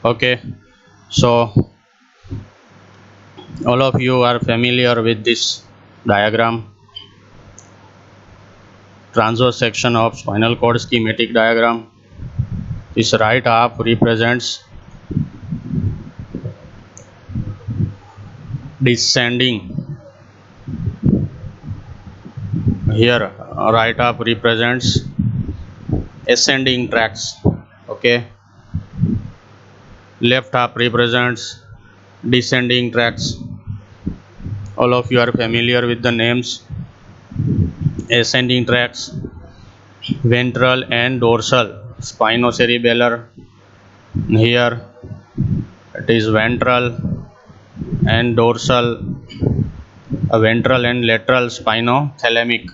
Okay, so all of you are familiar with this diagram, transverse section of spinal cord schematic diagram. This right half represents descending. Here, right half represents ascending tracks. Okay, left half represents descending tracks. All of you are familiar with the names: ascending tracks, ventral and dorsal spinocerebellar. Here it is ventral and dorsal, ventral and lateral spinothalamic,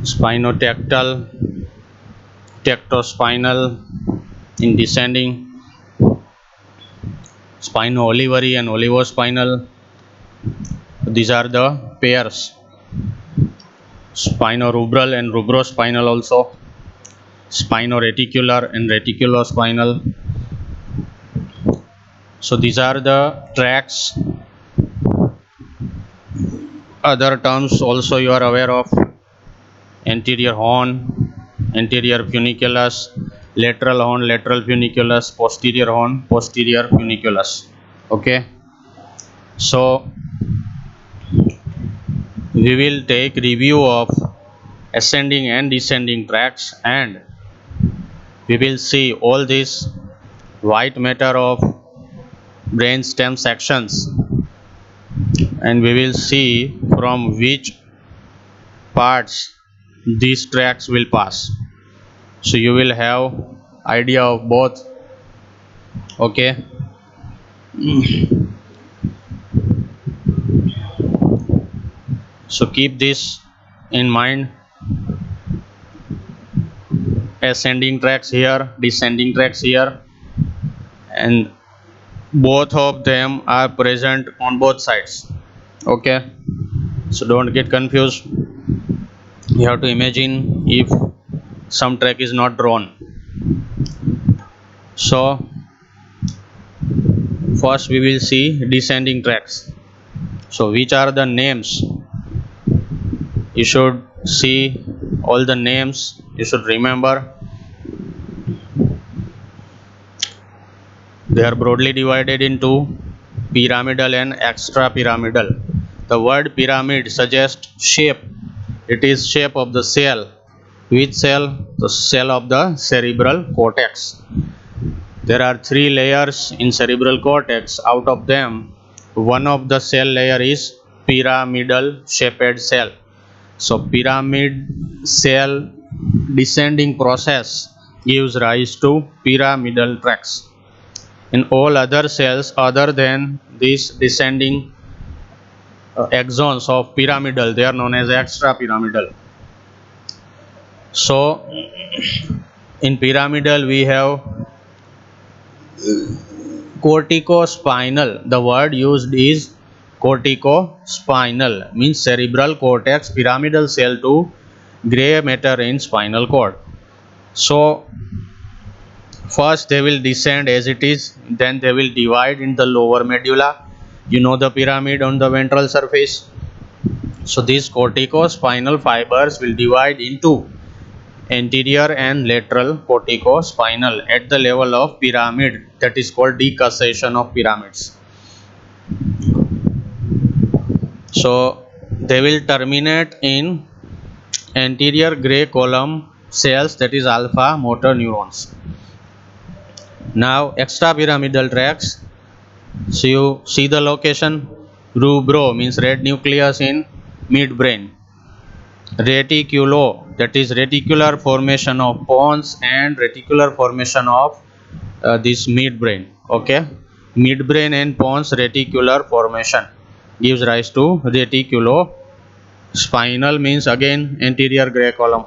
spinotactal, tectospinal in descending, spino-olivary and olivospinal. These are the pairs. Spinorubral and rubrospinal also, spinoreticular and reticulospinal. So these are the tracks. Other terms also you are aware of: anterior horn, anterior funiculus, lateral horn, lateral funiculus, posterior horn, posterior funiculus. Okay, so we will take review of ascending and descending tracts, and we will see all these white matter of brain stem sections, and we will see from which parts these tracks will pass. So you will have idea of both. Okay, so keep this in mind: ascending tracks here, descending tracks here, and both of them are present on both sides. Okay, so don't get confused. You have to imagine if some track is not drawn. So first we will see descending tracks. So which are the names? You should see all the names. You should remember. They are broadly divided into pyramidal and extrapyramidal. The word pyramid suggests shape. It is shape of the cell. Which cell? The cell of the cerebral cortex. There are 3 layers in cerebral cortex. Out of them, one of the cell layer is pyramidal shaped cell. So pyramid cell descending process gives rise to pyramidal tracts. In all other cells other than these descending axons of pyramidal, they are known as extrapyramidal. So in pyramidal we have corticospinal. The word used is corticospinal, means cerebral cortex pyramidal cell to gray matter in spinal cord. So first they will descend as it is, then they will divide in the lower medulla. You know the pyramid on the ventral surface. So these corticospinal fibers will divide into anterior and lateral corticospinal at the level of pyramid. That is called decussation of pyramids. So they will terminate in anterior gray column cells, that is alpha motor neurons. Now extrapyramidal tracts. So you see the location: rubro means red nucleus in midbrain, reticulo, that is reticular formation of pons and reticular formation of this midbrain. Okay, midbrain and pons reticular formation gives rise to reticulo. Spinal means again anterior gray column,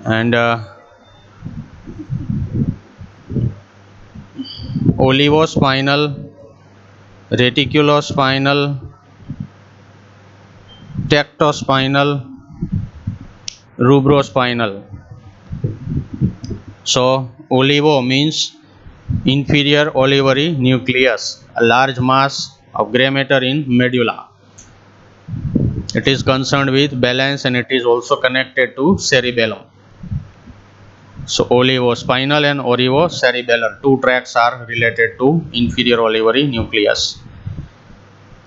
and olivospinal, reticulospinal, tectospinal, rubrospinal. So olivo means inferior olivary nucleus, a large mass of gray matter in medulla. It is concerned with balance and it is also connected to cerebellum. So olivospinal and orivocerebellar, two tracts are related to inferior olivary nucleus.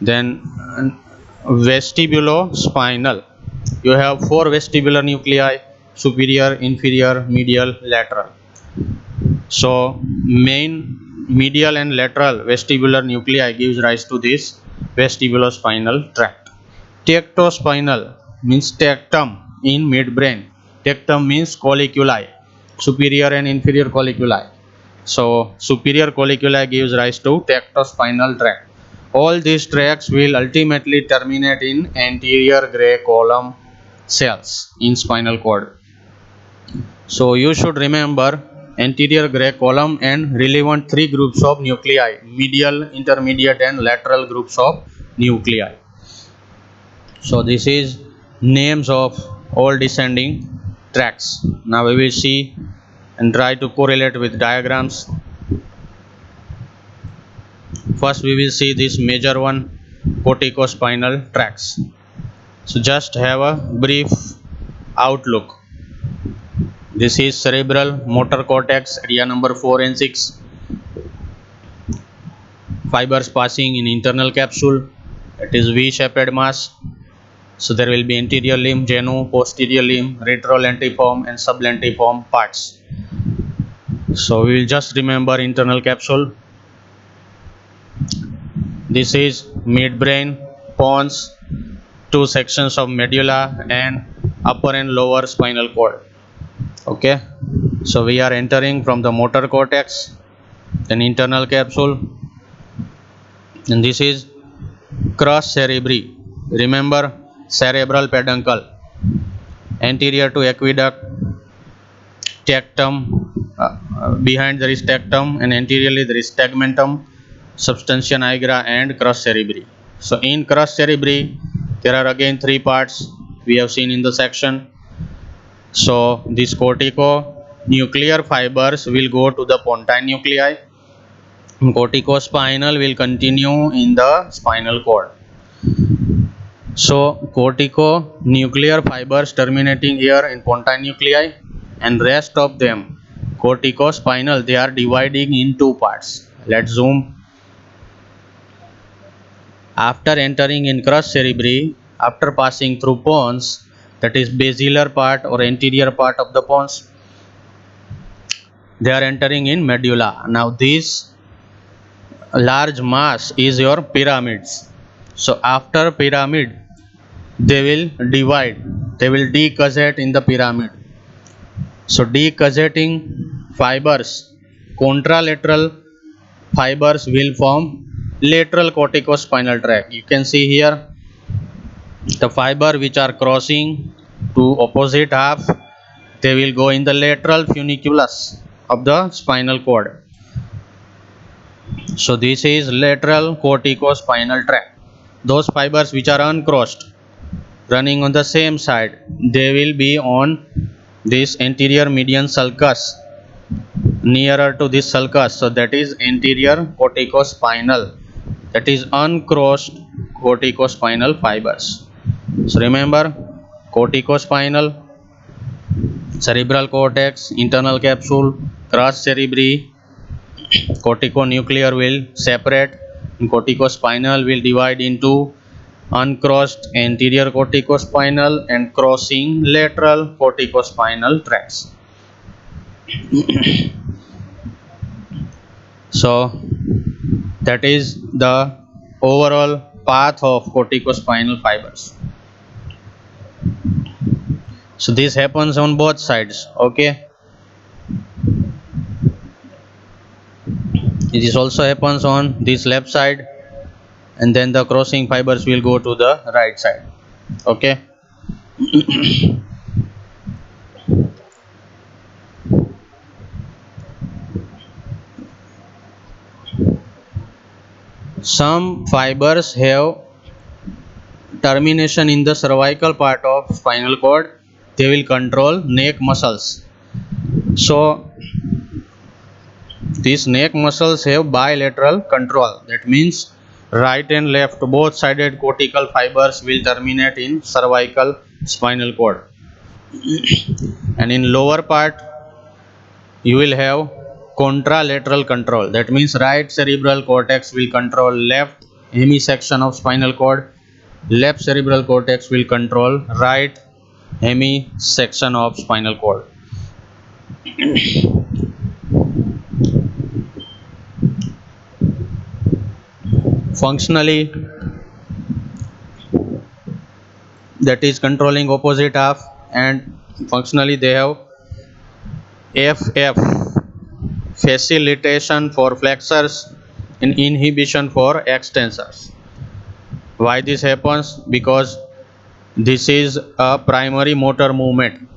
Then vestibulospinal, you have four vestibular nuclei: superior, inferior, medial, lateral. So main medial and lateral vestibular nuclei gives rise to this vestibulospinal tract. Tectospinal means tectum in midbrain. Tectum means colliculi, superior and inferior colliculi. So superior colliculi gives rise to tectospinal tract. All these tracts will ultimately terminate in anterior gray column cells in spinal cord. So you should remember anterior gray column and relevant three groups of nuclei: medial, intermediate and lateral groups of nuclei. So this is names of all descending tracts. Now we will see and try to correlate with diagrams. First we will see this major one, corticospinal tracts. So just have a brief outlook. This is cerebral motor cortex, area number 4 and 6. Fibers passing in internal capsule. It is V-shaped mass. So there will be anterior limb, genu, posterior limb, retrolentiform and sublentiform parts. So we will just remember internal capsule. This is midbrain, pons, two sections of medulla and upper and lower spinal cord. Okay, so we are entering from the motor cortex, then internal capsule, and this is crus cerebri. Remember, cerebral peduncle, anterior to aqueduct, tectum, behind there is tectum and anteriorly there is tegmentum, substantia nigra and crus cerebri. So in crus cerebri there are again three parts we have seen in the section. So these corticonuclear fibers will go to the pontine nuclei. Corticospinal will continue in the spinal cord. So corticonuclear fibers terminating here in pontine nuclei, and rest of them corticospinal, they are dividing in two parts. Let's zoom. After entering in crus cerebri, after passing through pons, that is basilar part or anterior part of the pons, they are entering in medulla. Now this large mass is your pyramids. So after pyramid they will divide, they will decussate in the pyramid. So decussating fibers, contralateral fibers will form lateral corticospinal tract. You can see here the fiber which are crossing to opposite half, they will go in the lateral funiculus of the spinal cord. So this is lateral corticospinal tract. Those fibers which are uncrossed, running on the same side, they will be on this anterior median sulcus, nearer to this sulcus. So that is anterior corticospinal, that is uncrossed corticospinal fibers. So remember, corticospinal, cerebral cortex, internal capsule, crus cerebri, corticonuclear will separate and corticospinal will divide into uncrossed anterior corticospinal and crossing lateral corticospinal tracts. So that is the overall path of corticospinal fibers. So this happens on both sides. Okay, it also happens on this left side, and then the crossing fibers will go to the right side. Okay. Some fibers have termination in the cervical part of spinal cord. they will control neck muscles. So these neck muscles have bilateral control. That means right and left both sided cortical fibers will terminate in cervical spinal cord. And in lower part you will have contralateral control. That means right cerebral cortex will control left hemisection of spinal cord, left cerebral cortex will control right hemisection of spinal cord. Functionally, that is controlling opposite half, and functionally they have FF, facilitation for flexors and inhibition for extensors. Why this happens? Because this is a primary motor movement,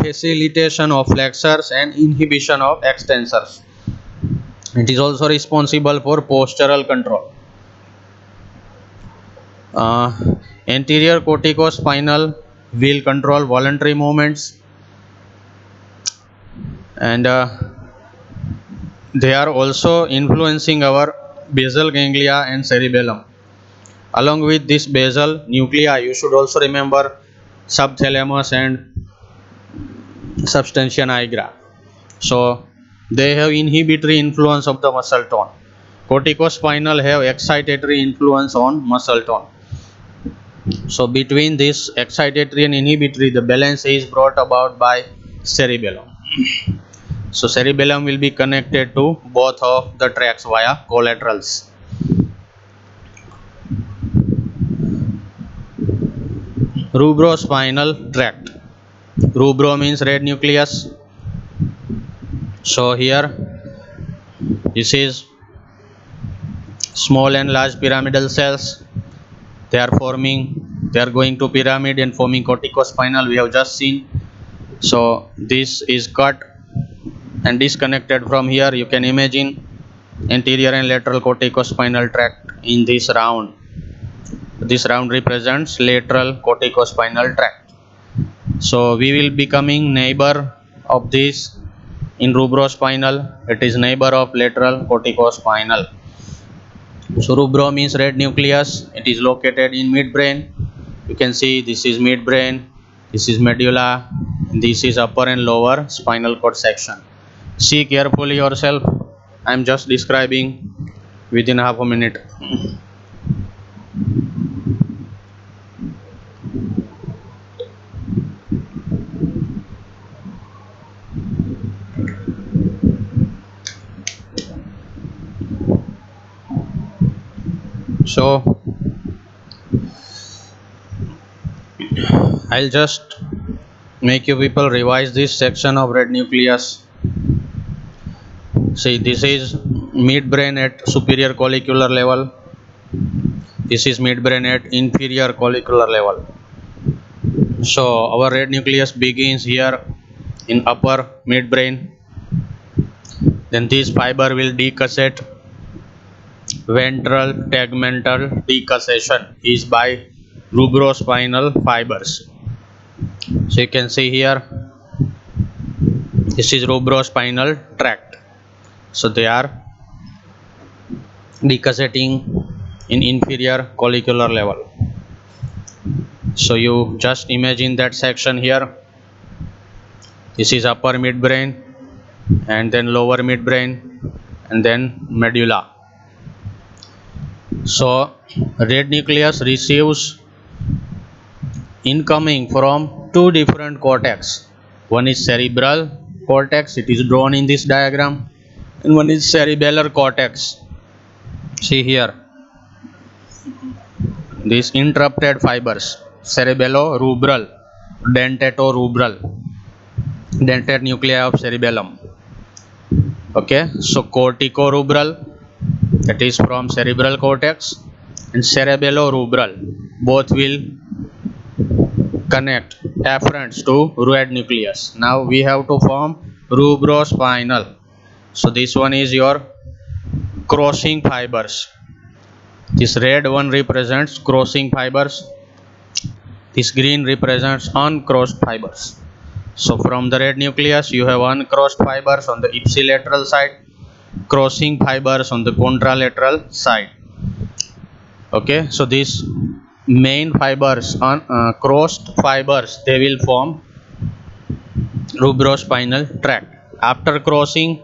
facilitation of flexors and inhibition of extensors. It is also responsible for postural control. Anterior corticospinal will control voluntary movements, and they are also influencing our basal ganglia and cerebellum. Along with this basal nuclei, you should also remember subthalamus and substantia nigra. So they have inhibitory influence of the muscle tone. Corticospinal have excitatory influence on muscle tone. So between this excitatory and inhibitory, the balance is brought about by cerebellum. So cerebellum will be connected to both of the tracts via collaterals. Rubrospinal tract. Rubro means red nucleus. So here this is small and large pyramidal cells. They are going to pyramid and forming corticospinal, we have just seen. So this is cut and disconnected from here. You can imagine anterior and lateral corticospinal tract in this round. This round represents lateral corticospinal tract. So we will be becoming neighbor of this in rubrospinal. It is neighbor of lateral corticospinal. So rubro means red nucleus. It is located in midbrain. You can see this is midbrain, this is medulla, and this is upper and lower spinal cord section. See carefully yourself. I am just describing within half a minute. So I'll just make you people revise this section of red nucleus. See, this is midbrain at superior collicular level. This is midbrain at inferior collicular level. So our red nucleus begins here in upper midbrain. Then this fiber will decussate. Ventral tegmental decussation is by rubrospinal fibers. So you can see here, this is rubrospinal tract. So they are decussating in inferior collicular level. So you just imagine that section here. This is upper midbrain, and then lower midbrain, and then medulla. So red nucleus receives incoming from two different cortex. One is cerebral cortex, it is drawn in this diagram, and one is cerebellar cortex. See here, these interrupted fibers, cerebello-rubral, dentatorubral, dentate nuclei of cerebellum. Okay, so corticorubral, that is from cerebral cortex, and cerebello-rubral, both will connect afferents to red nucleus. Now we have to form rubrospinal. So this one is your crossing fibers. This red one represents crossing fibers. This green represents uncrossed fibers. So from the red nucleus you have uncrossed fibers on the ipsilateral side, crossing fibers on the contralateral side. Okay, so these main fibers on crossed fibers, they will form rubrospinal tract. After crossing,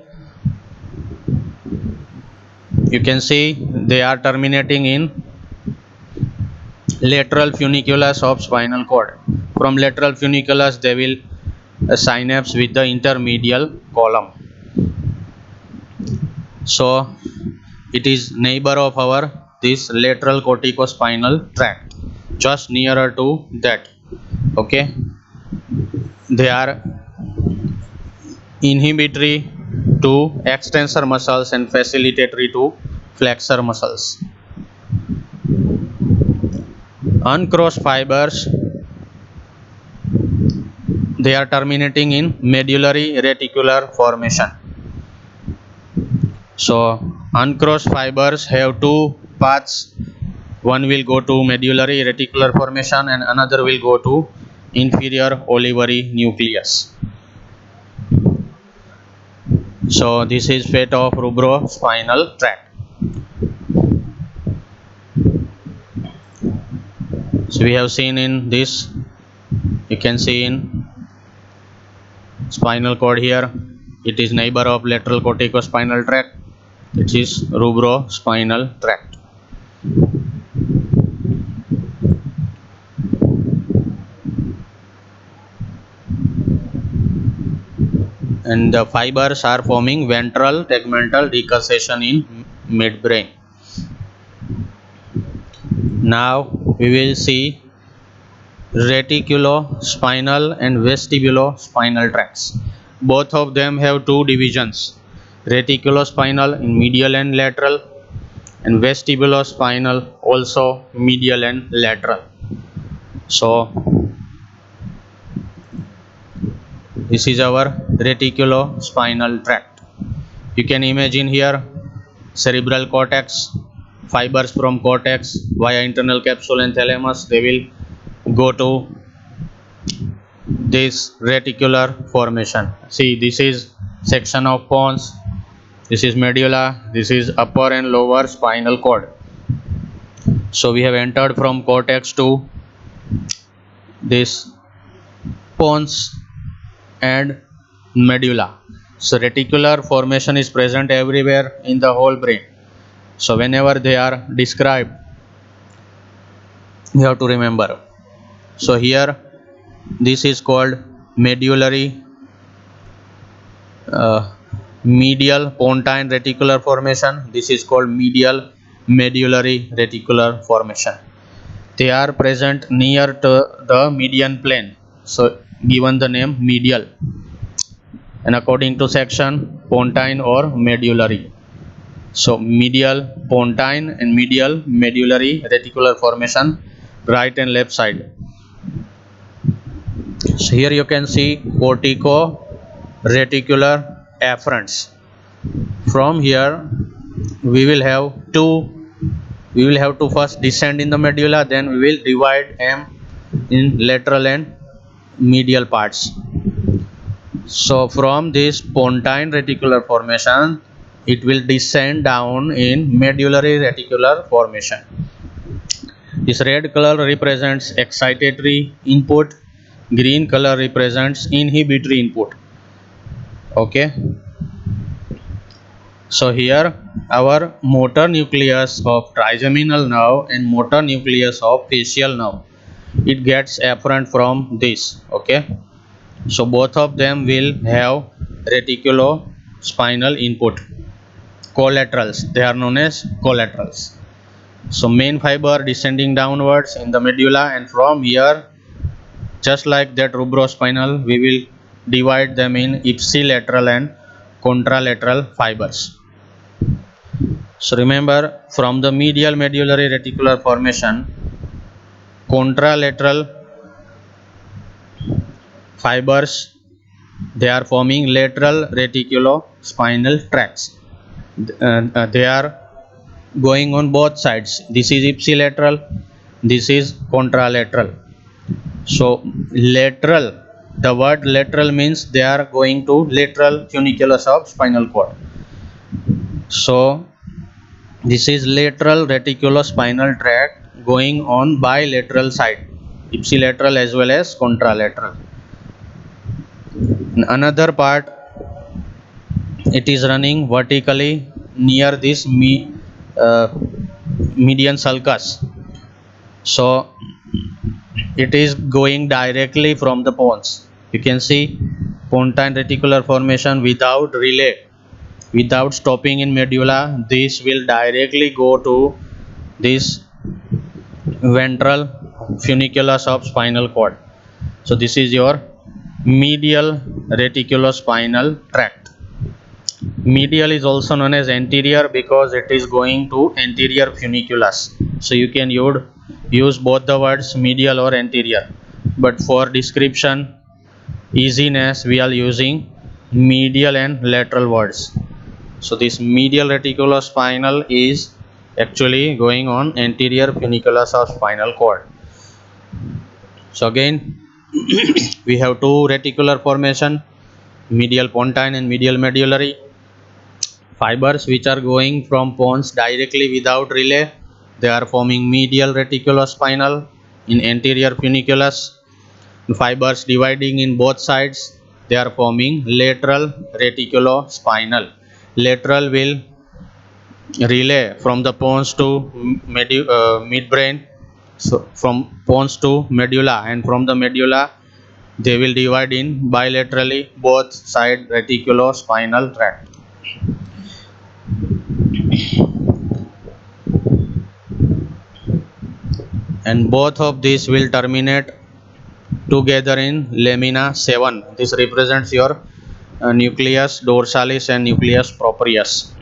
you can see they are terminating in lateral funiculus of spinal cord. From lateral funiculus they will synapse with the intermedial column. So it is neighbor of our this lateral corticospinal tract, just nearer to that. Okay, they are inhibitory to extensor muscles and facilitatory to flexor muscles. Uncrossed fibers, they are terminating in medullary reticular formation. So uncrossed fibers have two paths. One will go to medullary reticular formation and another will go to inferior olivary nucleus. So this is fate of rubrospinal tract. So we have seen in this, you can see in spinal cord here, it is neighbor of lateral corticospinal tract, which is rubrospinal tract. And the fibers are forming ventral tegmental decussation in midbrain. Now we will see reticulospinal and vestibulospinal tracts. Both of them have two divisions, reticulospinal in medial and lateral, and vestibulospinal also medial and lateral. So this is our reticulospinal tract. You can imagine here cerebral cortex, fibers from cortex via internal capsule and thalamus, they will go to this reticular formation. See, this is section of pons, this is medulla, this is upper and lower spinal cord. So we have entered from cortex to this pons and medulla. So reticular formation is present everywhere in the whole brain. So whenever they are described, you have to remember. So here this is called medullary medial pontine reticular formation. This is called medial medullary reticular formation. They are present near to the median plane, so given the name medial, and according to section pontine or medullary. So medial pontine and medial medullary reticular formation, right and left side. So here you can see cortico reticular afferents. From here we will have to first descend in the medulla, then we will divide them in lateral and medial parts. So from this pontine reticular formation, it will descend down in medullary reticular formation. This red color represents excitatory input, green color represents inhibitory input. Okay, so here our motor nucleus of trigeminal nerve and motor nucleus of facial nerve, it gets afferent from this. Okay, so both of them will have reticulospinal input, collaterals, they are known as collaterals. So main fiber descending downwards in the medulla, and from here, just like that rubrospinal, we will divide them in ipsilateral and contralateral fibers. So remember, from the medial medullary reticular formation, contralateral fibers, they are forming lateral reticulospinal tracts. They are going on both sides. This is ipsilateral, this is contralateral. So lateral, the word lateral means they are going to lateral funiculus of spinal cord. So this is lateral reticulospinal tract going on bilateral side, ipsilateral as well as contralateral. In another part, it is running vertically near this median sulcus. So it is going directly from the pons. You can see pontine reticular formation without relay, without stopping in medulla. This will directly go to this ventral funiculus of spinal cord. So this is your medial reticulospinal tract. Medial is also known as anterior because it is going to anterior funiculus. So you can use both the words medial or anterior, but for description easiness we are using medial and lateral words. So this medial reticulospinal is actually going on anterior funiculus of spinal cord. So again we have two reticular formation, medial pontine and medial medullary. Fibers which are going from pons directly without relay, they are forming medial reticulospinal in anterior funiculus. Fibers dividing in both sides, they are forming lateral reticulospinal. Lateral will relay from the pons to midbrain, so from pons to medulla, and from the medulla they will divide in bilaterally both side reticulospinal tract. And both of these will terminate together in lamina 7. This represents your nucleus dorsalis and nucleus proprius.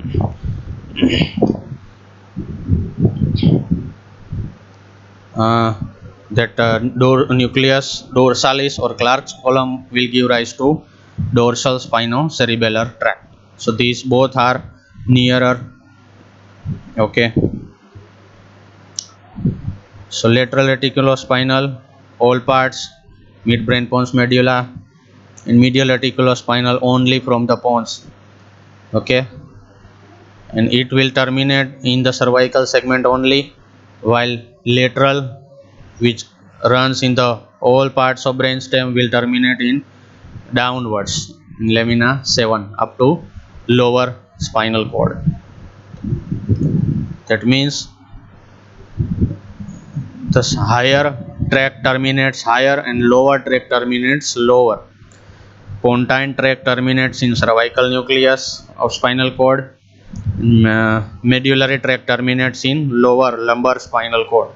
Nucleus dorsalis or Clark's column will give rise to dorsal spinocerebellar tract. So these both are nearer. Okay. So lateral reticulospinal, all parts, midbrain pons medulla, and medial reticulospinal only from the pons. Okay, and it will terminate in the cervical segment only, while lateral, which runs in the all parts of brainstem, will terminate in downwards in lamina 7 up to lower spinal cord. That means the higher tract terminates higher and lower tract terminates lower. Pontine tract terminates in cervical nucleus of spinal cord. Medullary tract terminates in lower lumbar spinal cord.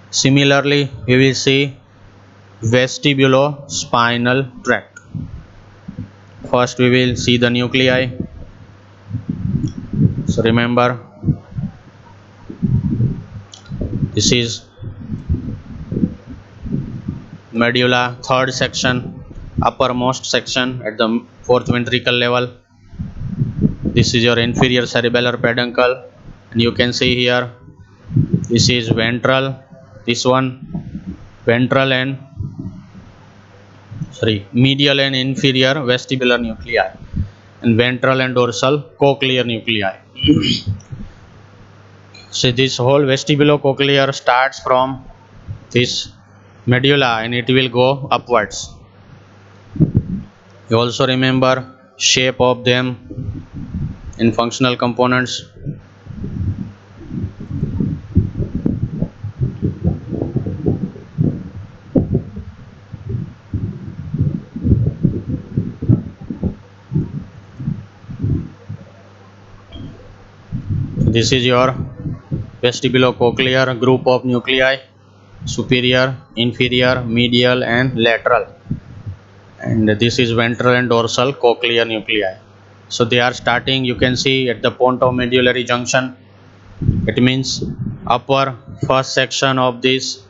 Similarly, we will see vestibulospinal tract. First, we will see the nuclei. So remember, this is medulla, third section, uppermost section at the fourth ventricle level. This is your inferior cerebellar peduncle, and you can see here this is ventral, this one ventral and medial and inferior vestibular nuclei, and ventral and dorsal cochlear nuclei. So this whole vestibulocochlear starts from this medulla and it will go upwards. You also remember shape of them in functional components. This is your vestibulocochlear group of nuclei: superior, inferior, medial and lateral, and this is ventral and dorsal cochlear nuclei. So they are starting, you can see, at the pontomedullary junction. It means upper first section of this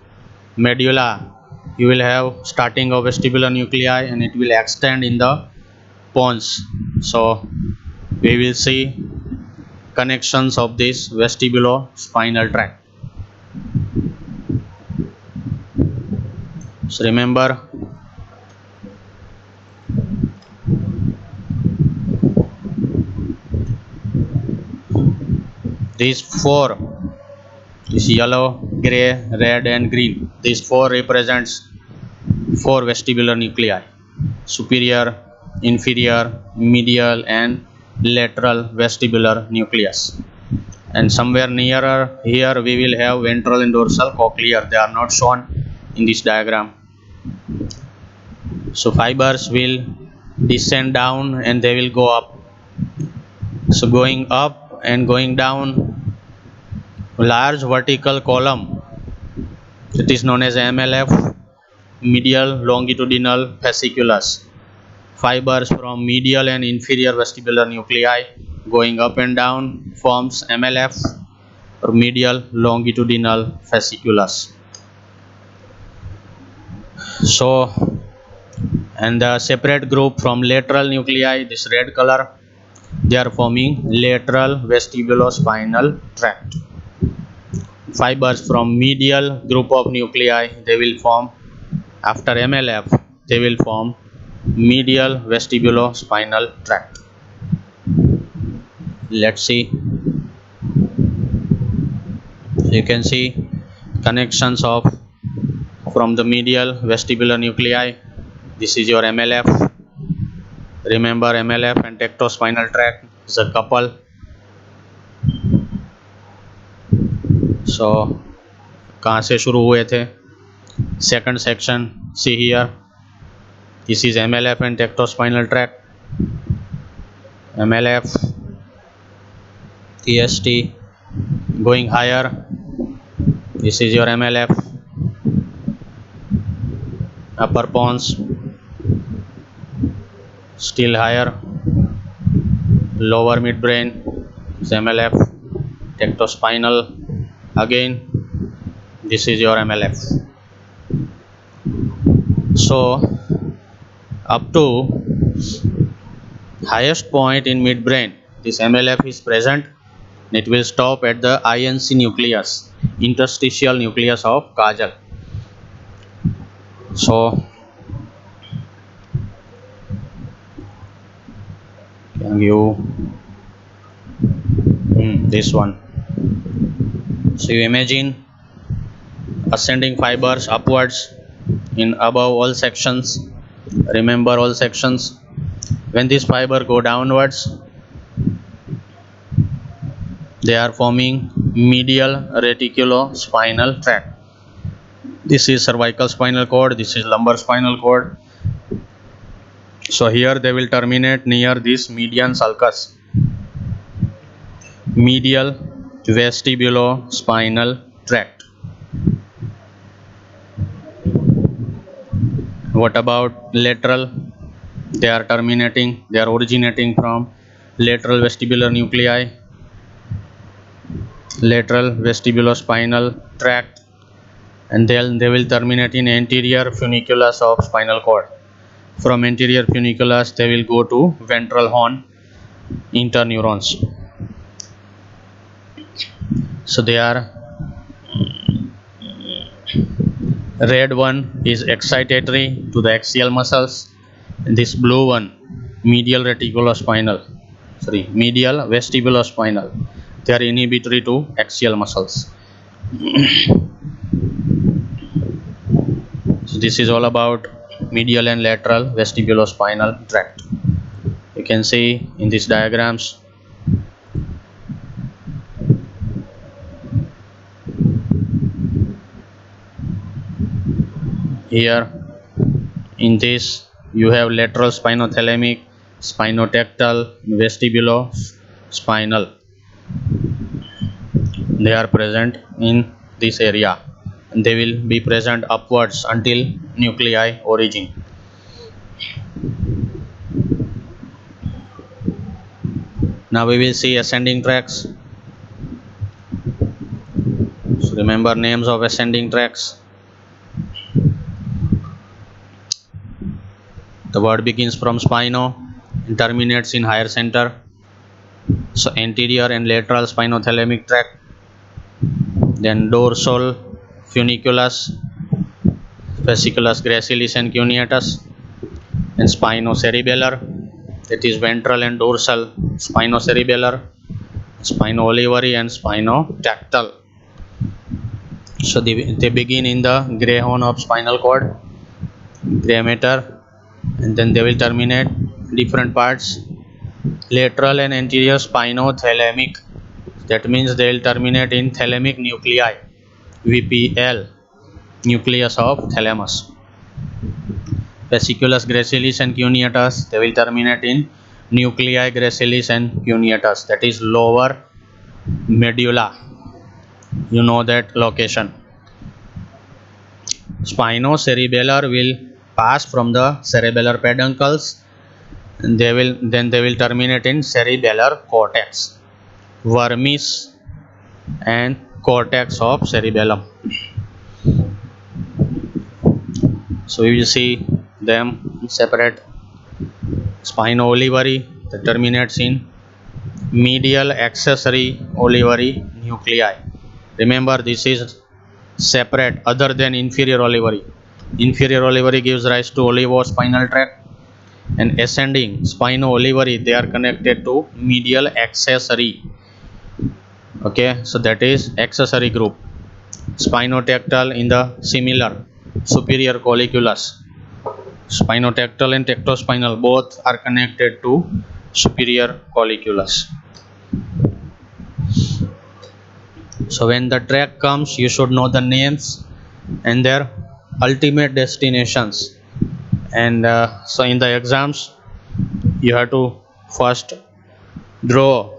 medulla, you will have starting of vestibular nuclei and it will extend in the pons. So we will see connections of this vestibulospinal tract. So remember, these four, this yellow, gray, red and green, these four represents four vestibular nuclei: superior, inferior, medial and lateral vestibular nucleus. And somewhere nearer here we will have ventral and dorsal cochlear. They are not shown in this diagram. So fibers will descend down and they will go up. So going up and going down, large vertical column, it is known as MLF, medial longitudinal fasciculus. Fibers from medial and inferior vestibular nuclei going up and down forms MLF, or medial longitudinal fasciculus. So, and the separate group from lateral nuclei, this red color, they are forming lateral vestibulospinal tract. Fibers from medial group of nuclei, they will form, after MLF, they will form medial vestibulospinal tract. Let's see. So you can see connections of from the medial vestibular nuclei. This is your MLF. Remember, MLF and tectospinal tract is a couple. So कहाँ से शुरू हुए थे? Second section, see here. This is MLF and tectospinal tract. MLF, TST, going higher. This is your MLF. Upper pons, still higher. Lower midbrain is MLF. Tectospinal, again this is your MLF. So up to highest point in midbrain, this MLF is present. It will stop at the INC nucleus, interstitial nucleus of Kajal. So can you this one. So you imagine ascending fibers upwards in above all sections. Remember all sections. When this fiber go downwards, they are forming medial reticulospinal tract. This is cervical spinal cord, this is lumbar spinal cord. So here they will terminate near this median sulcus, medial vestibulospinal tract. What about lateral? They are terminating, they are originating from lateral vestibular nuclei, lateral vestibulospinal tract, and then they will terminate in anterior funiculus of spinal cord. From anterior funiculus they will go to ventral horn interneurons. So they are, red one is excitatory to the axial muscles, and this blue one medial reticulospinal, medial vestibulospinal, they are inhibitory to axial muscles. So this is all about medial and lateral vestibulospinal tract. You can see in these diagrams. Here in this you have lateral spinothalamic, spinotectal, vestibulospinal. They are present in this area. They will be present upwards until nuclei origin. Now we will see ascending tracts. So remember names of ascending tracts. The word begins from spino and terminates in higher center. So anterior and lateral spinothalamic tract, then dorsal funiculus, fasciculus gracilis and cuneatus, and spinocerebellar, that is ventral and dorsal spinocerebellar, spinoolivary and spinotactal. So they begin in the gray horn of spinal cord, gray matter, and then they will terminate different parts. Lateral and anterior spinothalamic, that means they will terminate in thalamic nuclei, VPL, nucleus of thalamus. Fasciculus gracilis and cuneatus, they will terminate in nuclei gracilis and cuneatus, that is lower medulla, you know that location. Spinocerebellar will pass from the cerebellar peduncles, and they will terminate in cerebellar cortex, vermis and cortex of cerebellum. So we will see them separate. Spinoolivary, that terminates in medial accessory olivary nuclei. Remember, this is separate other than inferior olivary. Inferior olivary gives rise to olivospinal tract, and ascending spinoolivary, they are connected to medial accessory. Okay, so that is accessory group. Spinotactal in the similar superior colliculus. Spinotactal and tectospinal both are connected to superior colliculus. So when the track comes, you should know the names and their ultimate destinations. And so in the exams, you have to first draw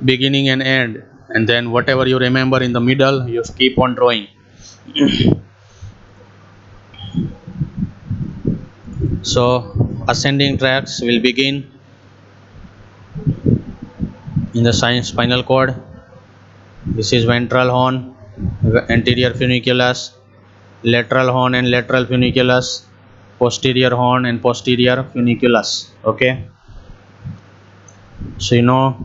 beginning and end, and then whatever you remember in the middle, you keep on drawing. So ascending tracks will begin in the spinal cord. This is ventral horn, anterior funiculus, lateral horn and lateral funiculus, posterior horn and posterior funiculus. Okay, so you know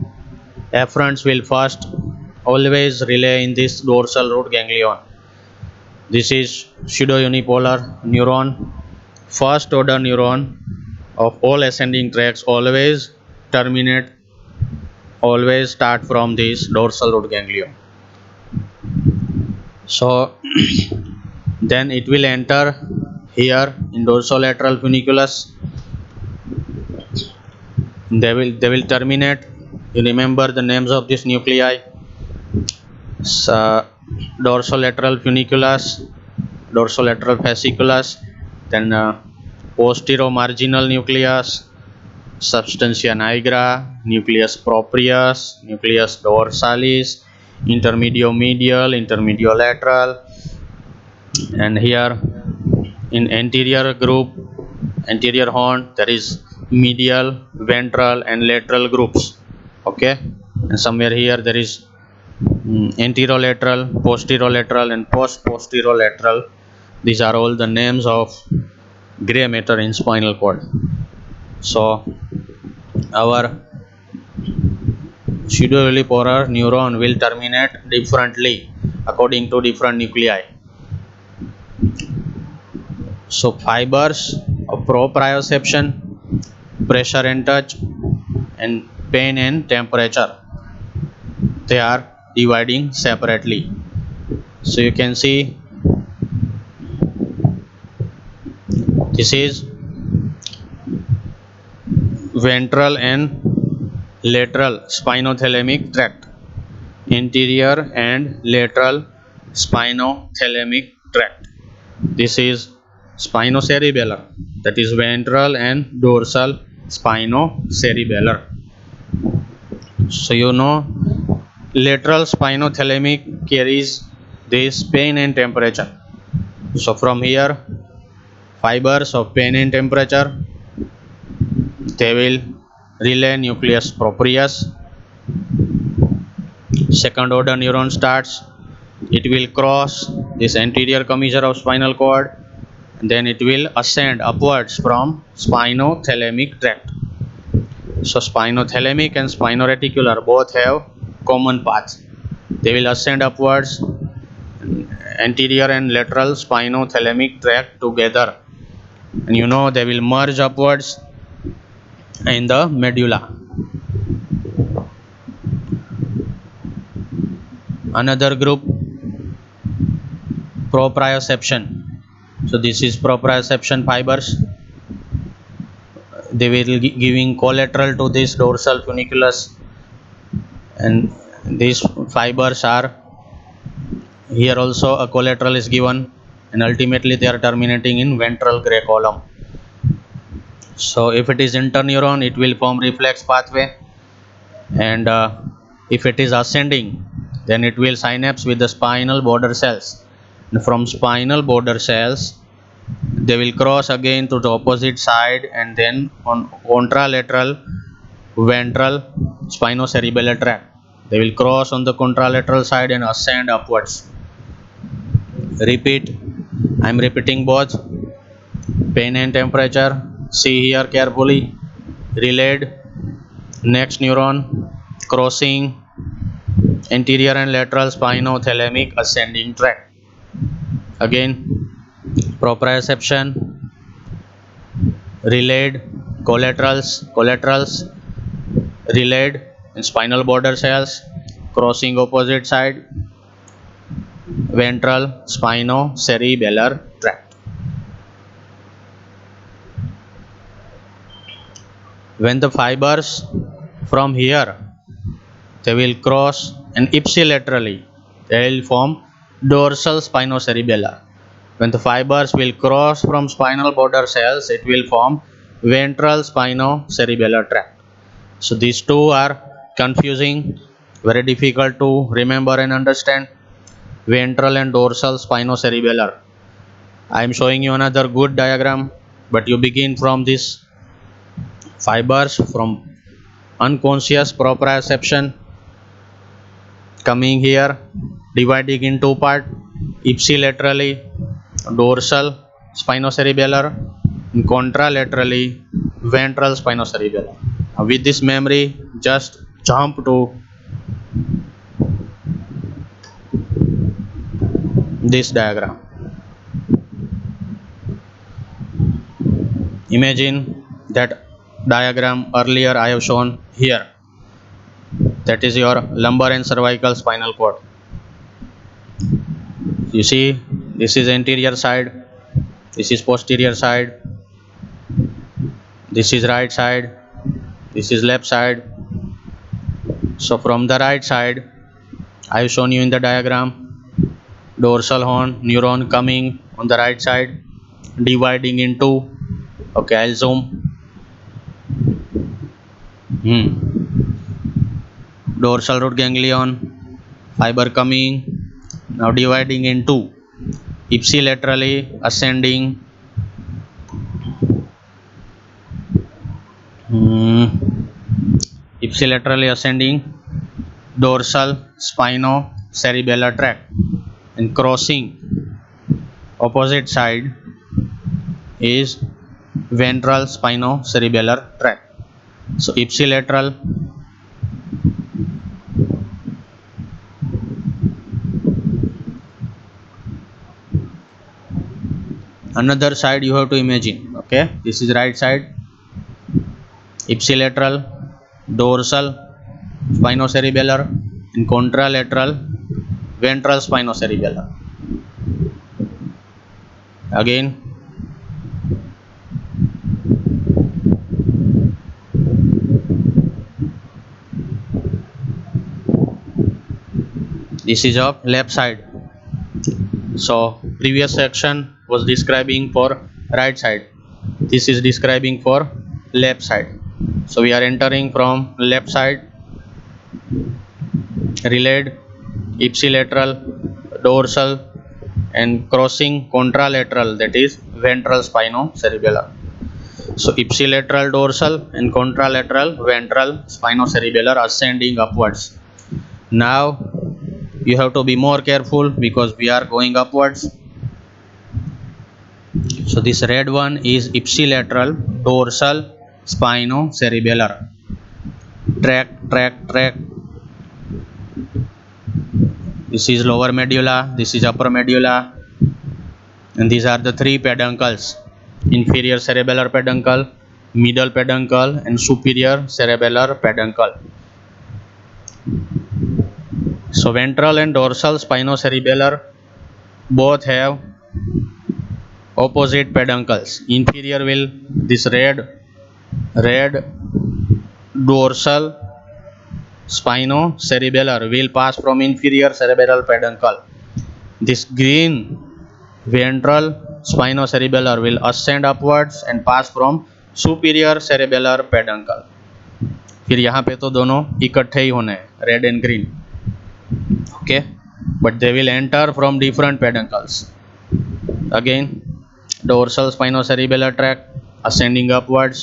efferents will first always relay in this dorsal root ganglion. This is pseudounipolar neuron, first order neuron of all ascending tracts, always start from this dorsal root ganglion. So then it will enter here in dorsolateral funiculus. They will terminate. You remember the names of these nuclei: dorsolateral funiculus, dorsolateral fasciculus, then posteromarginal nucleus, substantia nigra, nucleus proprius, nucleus dorsalis, intermedio-medial, intermedio-lateral, and here in anterior group, anterior horn, there is medial, ventral and lateral groups. Okay, and somewhere here there is anterolateral, posterolateral and post-posterolateral. These are all the names of gray matter in spinal cord. So our pseudounipolar neuron will terminate differently according to different nuclei. So fibers of proprioception, pressure and touch, and pain and temperature, they are dividing separately. So you can see this is ventral and lateral spinothalamic tract, anterior and lateral spinothalamic tract. This is spinocerebellar, that is ventral and dorsal spinocerebellar. So you know lateral spinothalamic carries this pain and temperature. So from here, fibers of pain and temperature, they will relay nucleus proprius. Second order neuron starts. It will cross this anterior commissure of spinal cord, and then it will ascend upwards from spinothalamic tract. So spinothalamic and spinoreticular both have common paths. They will ascend upwards anterior and lateral spinothalamic tract together, and you know they will merge upwards in the medulla. Another group, proprioception. So this is proprioception fibers. They will giving collateral to this dorsal funiculus, and these fibers are here also a collateral is given, and ultimately they are terminating in ventral gray column. So if it is interneuron, it will form reflex pathway, and if it is ascending, then it will synapse with the spinal border cells, and from spinal border cells they will cross again to the opposite side, and then on contralateral ventral spinocerebellar tract they will cross on the contralateral side and ascend upwards. Repeat, I am repeating both. Pain and temperature, see here carefully. Relayed, next neuron crossing anterior and lateral spinothalamic ascending tract. Again, proprioception, relayed, collaterals, relayed in spinal border cells, crossing opposite side, ventral spinocerebellar tract. When the fibers from here they will cross and ipsilaterally they will form dorsal spinocerebellar. When the fibers will cross from spinal border cells, it will form ventral spinocerebellar tract. So these two are confusing, very difficult to remember and understand. Ventral and dorsal spinocerebellar. I am showing you another good diagram, but you begin from this fibers from unconscious proprioception coming here, dividing in two parts, ipsilaterally dorsal spinocerebellar and contralaterally ventral spinocerebellar. With this memory, just jump to this diagram. Imagine that diagram earlier I have shown here. That is your lumbar and cervical spinal cord. You see, this is anterior side, this is posterior side, this is right side, this is left side. So from the right side, I have shown you in the diagram, dorsal horn neuron coming on the right side, dividing into, okay, I'll zoom. Dorsal root ganglion, fiber coming, now dividing into ipsilaterally ascending, dorsal spinocerebellar tract, and crossing opposite side is ventral spinocerebellar tract. So ipsilateral, another side you have to imagine. Okay, this is right side, ipsilateral dorsal spinocerebellar and contralateral ventral spinocerebellar. Again, this is of left side. So previous section was describing for right side, this is describing for left side. So we are entering from left side, relayed ipsilateral dorsal and crossing contralateral, that is ventral spinocerebellar. So ipsilateral dorsal and contralateral ventral spinocerebellar ascending upwards. Now you have to be more careful because we are going upwards. So this red one is ipsilateral dorsal spinocerebellar tract. This is lower medulla, this is upper medulla, and these are the three peduncles: inferior cerebellar peduncle, middle peduncle, and superior cerebellar peduncle. So ventral and dorsal spinocerebellar both have opposite peduncles. Inferior will this red dorsal spinocerebellar will pass from inferior cerebellar peduncle. This green ventral spinocerebellar will ascend upwards and pass from superior cerebellar peduncle. फिर यहाँ पे तो दोनों इकट्ठे ही होने हैं, red and green, okay, but they will enter from different peduncles. Again dorsal spinocerebellar tract ascending upwards,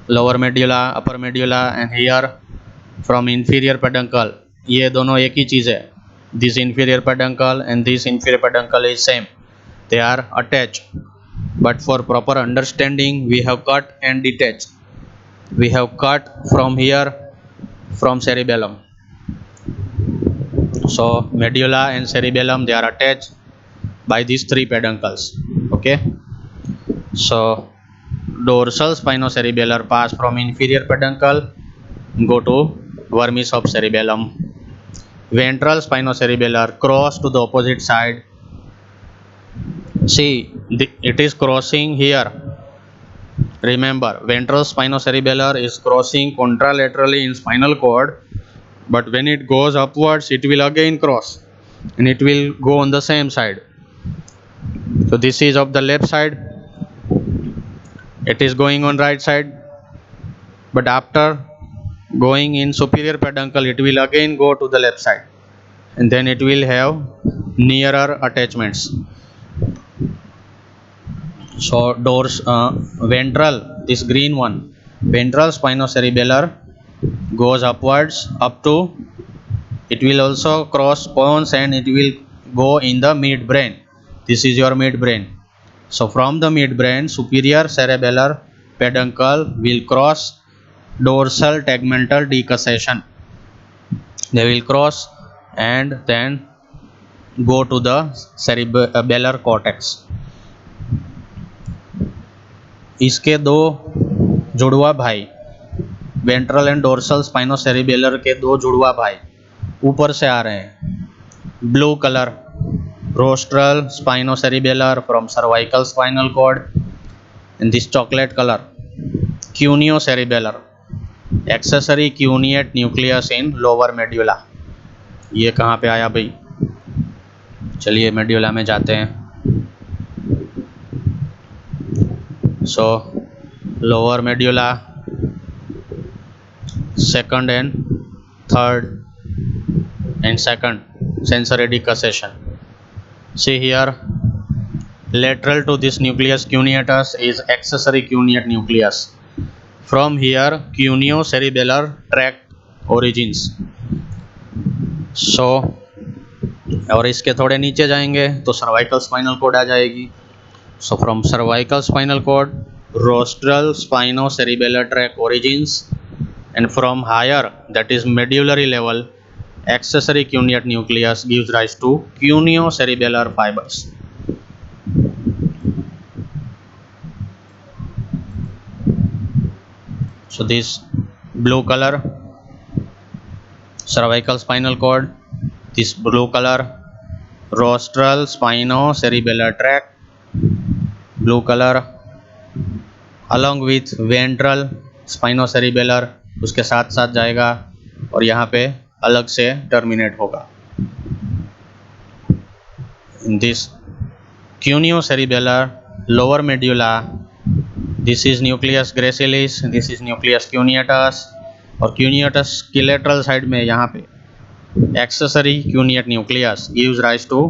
lower medulla, upper medulla, and here from inferior peduncle. ये दोनों एक ही चीज़ है. This inferior peduncle and this inferior peduncle is same. They are attached. But for proper understanding, we have cut and detached. We have cut from here, from cerebellum. So medulla and cerebellum, they are attached by these three peduncles. Okay. So dorsal spinocerebellar pass from inferior peduncle, go to vermis of cerebellum. Ventral spinocerebellar cross to the opposite side. See, it is crossing here. Remember, ventral spinocerebellar is crossing contralaterally in spinal cord, but when it goes upwards, it will again cross and it will go on the same side. So this is of the left side, it is going on right side, but after going in superior peduncle, it will again go to the left side, and then it will have nearer attachments. So ventral, this green one, ventral spinocerebellar goes upwards up to, it will also cross pons and it will go in the midbrain. This is your midbrain. So from the midbrain, superior cerebellar peduncle will cross dorsal tegmental decussation. They will cross and then go to the cerebellar cortex. इसके दो जुड़वा भाई, ventral and dorsal स्पाइनोसेरिबेलर के दो जुड़वा भाई ऊपर से आ रहे हैं. Blue colour rostral spinocerebellar from cervical spinal cord, and this chocolate colour cuneocerebellar accessory cuneate nucleus in lower medulla. ये कहाँ पे आया भाई? चलिए मेड्यूला में जाते हैं. So lower medulla, second and second sensory decussation. See here, lateral to this nucleus cuneatus is accessory cuneate nucleus. From here cuneo-cerebellar tract origins. So और इसके थोड़े नीचे जाएंगे तो सर्वाइकल स्पाइनल कॉर्ड आ जाएगी. So from cervical spinal cord, rostral spinocerebellar tract origins, and from higher, that is medullary level, accessory cuneate nucleus gives rise to cuneo-cerebellar fibers. So this blue color cervical spinal cord, this blue color rostral spinocerebellar tract, blue colour along with ventral spinocerebellar उसके साथ साथ जाएगा और यहाँ पे अलग से terminate होगा. In this cuneocerebellar lower medulla, this is nucleus gracilis, this is nucleus cuneatus, और क्यूनिएटस की लेटरल साइड में यहाँ पे accessory cuneate nucleus gives rise to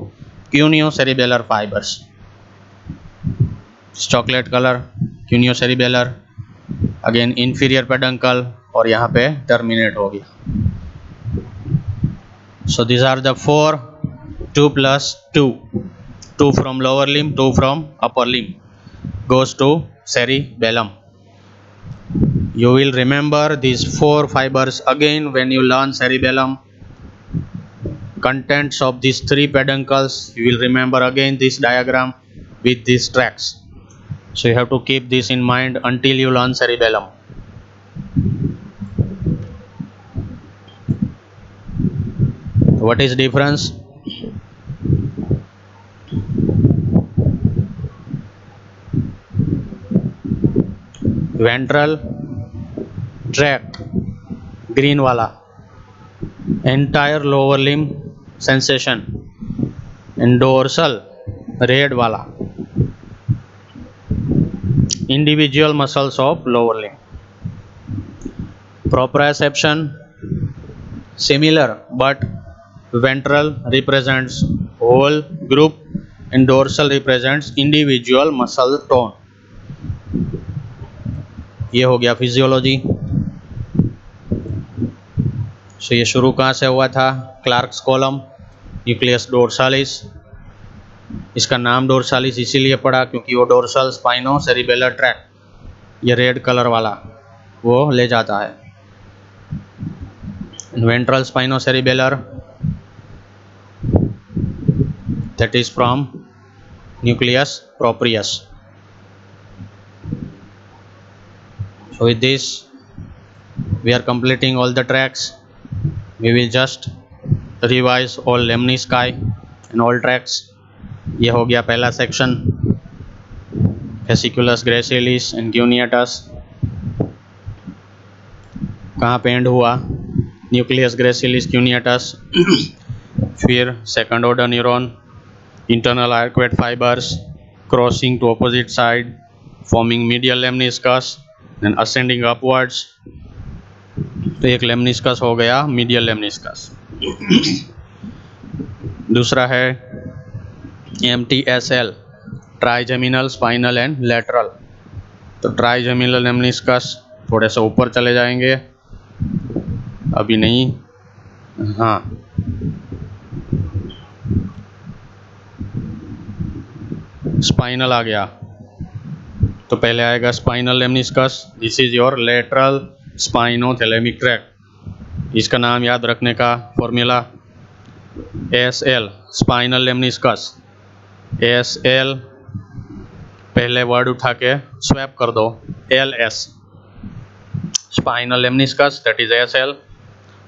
cuneocerebellar fibres. Chocolate colour cuneocerebellar, again inferior peduncle और यहाँ पे terminate हो गया. So this are the 4, 2 + 2, 2 from lower limb, 2 from upper limb, goes to cerebellum. You will remember these 4 fibers again when you learn cerebellum. Contents of these 3 peduncles, you will remember again this diagram with these tracks. So you have to keep this in mind until you learn cerebellum. What is difference? Ventral tract, green वाला, entire lower limb sensation, and dorsal, red वाला, individual muscles of lower limb. Proprioception, similar, but ventral represents whole group and dorsal represents individual muscle tone. ये हो गया physiology. सो ये शुरू कहाँ से हुआ था? Clarks column, nucleus डोर्सालिस. इसका नाम डोर्सालिस इसीलिए पड़ा क्योंकि वो डोर्सल स्पाइनो सेरिबेलर ट्रैक्ट, ये रेड कलर वाला, वो ले जाता है. Ventral स्पाइनो cerebellar, that is from nucleus proprius. So with this we are completing all the tracks. We will just revise all lemnisci and all tracks. ये हो गया पहला section, fasciculus gracilis and cuneatus. कहाँ पे एंड हुआ? Nucleus gracilis cuneatus. फिर second order neuron, internal arcuate fibers crossing to opposite side forming medial lemniscus and ascending upwards. तो एक लेमनिस्कस हो गया मीडियल लेमनिस्कस. दूसरा है MTSL, trigeminal spinal and lateral. तो ट्राइजेमिनल लेमनिस्कस थोड़े से ऊपर चले जाएंगे, अभी नहीं, हाँ, स्पाइनल आ गया. तो पहले आएगा spinal lemniscus. This is your lateral spinothalamic tract. इसका नाम याद रखने का formula ASL, spinal lemniscus. ASL पहले वर्ड उठा के स्वैप कर दो, LS, spinal lemniscus, that is ASL.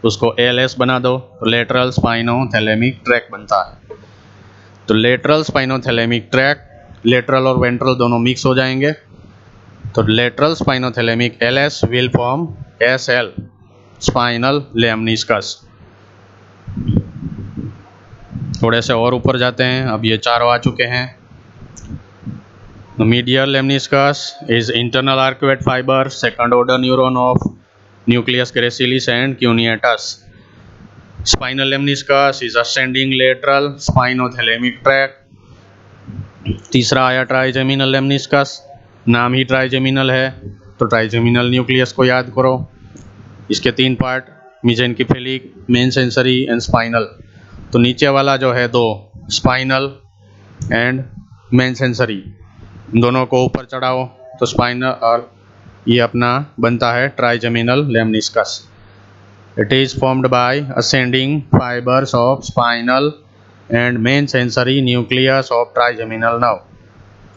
उसको ALS बना दो तो लेटरल स्पाइनोथैलेमिक ट्रैक्ट बनता है. तो लेटरल स्पाइनोथैलेमिक ट्रैक्ट, लेटरल और वेंट्रल दोनों मिक्स हो जाएंगे. तो lateral spinothalamic LS will form SL, spinal lemniscus. थोड़े से और ऊपर जाते हैं, अब ये चारों आ चुके हैं. Medial lemniscus is internal arcuate fibre, second order neuron of nucleus gracilis and cuneatus. Spinal lemniscus is ascending lateral spinothalamic tract. तीसरा आया ट्राइजेमिनल लेमनिस्कस, नाम ही ट्राइजेमिनल है तो ट्राइजेमिनल न्यूक्लियस को याद करो. इसके 3 part, mesencephalic, main sensory and spinal. तो नीचे वाला जो है 2, स्पाइनल एंड मेन सेंसरी, दोनों को ऊपर चढ़ाओ तो स्पाइनल, और ये अपना बनता है trigeminal lemniscus. It is formed by ascending fibres of spinal and main sensory nucleus of trigeminal nerve.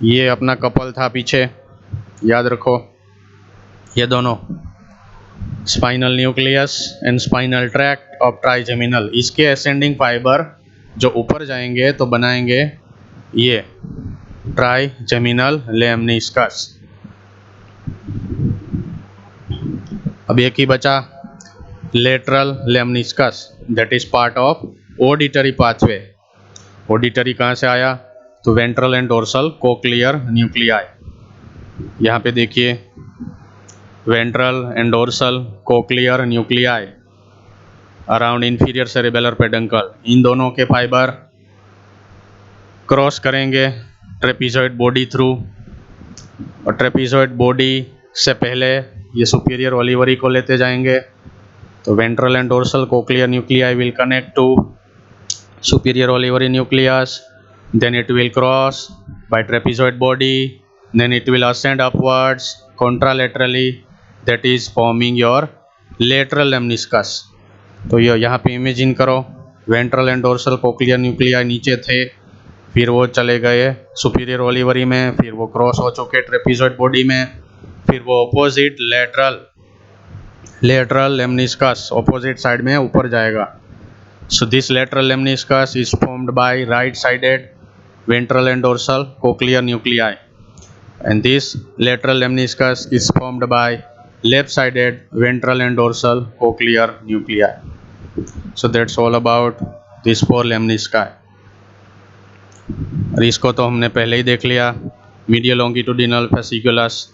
ये अपना कपल था पीछे, याद रखो, ये दोनों spinal nucleus and spinal tract of trigeminal. इसके असेंडिंग फाइबर जो ऊपर जाएंगे तो बनाएंगे ये ट्राइजेमिनल लेमनिस्कस. अब एक ही बचा, lateral lemniscus, that is part of auditory pathway. Auditory कहाँ से आया? तो ventral and dorsal cochlear nuclei. यहाँ पे देखिए, ventral and dorsal cochlear nuclei around inferior cerebellar peduncle. इन दोनों के फाइबर क्रॉस करेंगे ट्रेपीजॉइड बॉडी थ्रू, और ट्रेपीजॉइड बॉडी से पहले ये सुपीरियर ओलिवरी को लेते जाएंगे. तो ventral and dorsal cochlear nuclei will connect to superior olivary nucleus, then it will cross by trapezoid body, then it will ascend upwards contralaterally, that is forming your lateral lemniscus. तो ये यहाँ पे imagine करो, ventral and dorsal cochlear nuclei नीचे थे, फिर वो चले गए सुपीरियर ओलिवरी में, फिर वो क्रॉस हो चुके ट्रेपीजॉइड बॉडी में, फिर वो opposite lateral lemniscus opposite side में ऊपर जाएगा. So this lateral lemniscus is formed by right sided ventral and dorsal cochlear nuclei, and this lateral lemniscus is formed by left-sided ventral and dorsal cochlear nuclei. So that's all about these 4 lemnisci. और इसको तो हमने पहले ही देख लिया. medial longitudinal fasciculus,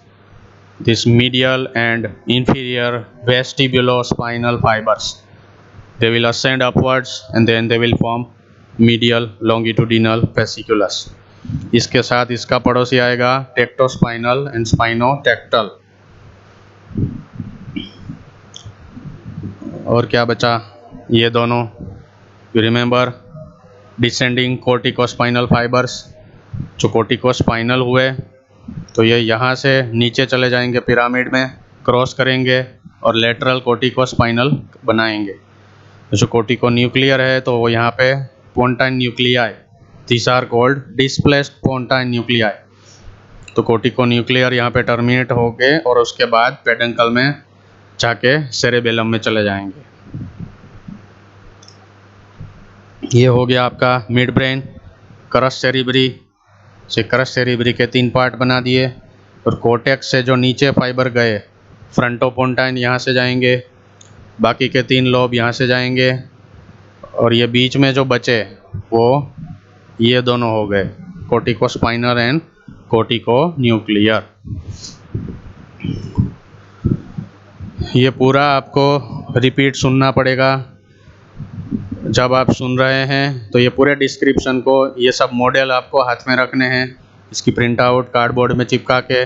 this medial and inferior vestibulospinal fibers, they will ascend upwards and then they will form medial longitudinal fasciculus. इसके साथ इसका पड़ोसी आएगा टेक्टोस्पाइनल एंड स्पाइनोटेक्टल. और क्या बचा, ये दोनों, you remember descending corticospinal fibres. जो कोर्टिकोस्पाइनल हुए तो ये यहाँ से नीचे चले जाएंगे, पिरामिड में क्रॉस करेंगे और लेटरल कोर्टिकोस्पाइनल बनाएंगे. जो कोर्टिको न्यूक्लियर है तो वो यहाँ पे pontine nuclei, these are called displaced pontine nuclei. तो कोर्टिको न्यूक्लियर यहाँ पे टर्मिनेट हो गए और उसके बाद पेडंकल में जाके सेरेबेलम में चले जाएंगे. ये हो गया आपका मिड ब्रेन. करस सेरिब्री से करस सेरिब्री के 3 पार्ट बना दिए, और कोर्टेक्स से जो नीचे फाइबर गए फ्रंटोपोंटाइन यहाँ से जाएंगे, बाकी के 3 लोब यहाँ से जाएंगे, और ये बीच में जो बचे वो ये दोनों हो गए कोर्टिकोस्पाइनल एंड कोर्टिको न्यूक्लियर. ये पूरा आपको रिपीट सुनना पड़ेगा. जब आप सुन रहे हैं तो ये पूरे डिस्क्रिप्शन को, ये सब मॉडल आपको हाथ में रखने हैं, इसकी प्रिंट आउट कार्डबोर्ड में चिपका के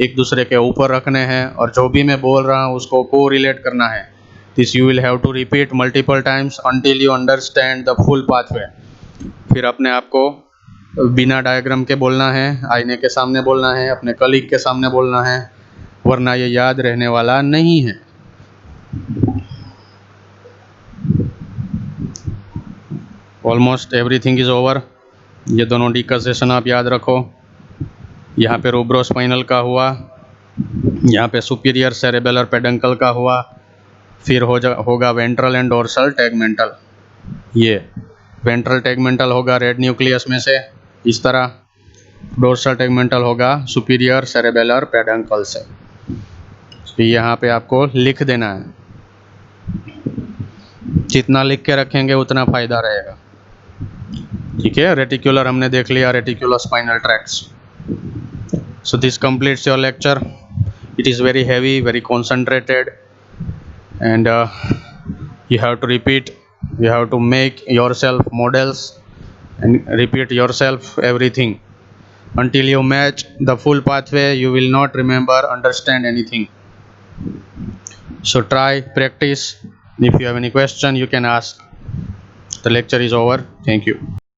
एक दूसरे के ऊपर रखने हैं, और जो भी मैं बोल रहा हूँ उसको को रिलेट करना है. This you will have to repeat multiple times until you understand the full pathway. फिर अपने आप को बिना डायग्राम के बोलना है, आईने के सामने बोलना है, अपने कलीग के सामने बोलना है, वरना ये याद रहने वाला नहीं है. Almost everything is over. ये दोनों डिकसेशन आप याद रखो. यहाँ पे रूब्रोस्पाइनल का हुआ, यहाँ पे सुपीरियर सेरेबेलर पेडंकल का हुआ, फिर होगा वेंट्रल एंड डोर्सल टैगमेंटल. ये वेंट्रल टैगमेंटल होगा रेड न्यूक्लियस में से इस तरह, डोर्सल टैगमेंटल होगा सुपीरियर सेरेबेलर पेडंकल से. तो यहाँ पे आपको लिख देना है, जितना लिख के रखेंगे उतना फ़ायदा रहेगा. ठीक है. रेटिकुलर हमने देख लिया, reticular spinal tracts. So this completes your lecture. It is very heavy, very concentrated, and you have to repeat, you have to make yourself models and repeat yourself everything until you match the full pathway. You will not remember, understand anything. So try, practice. If you have any question you can ask. The lecture is over. Thank you.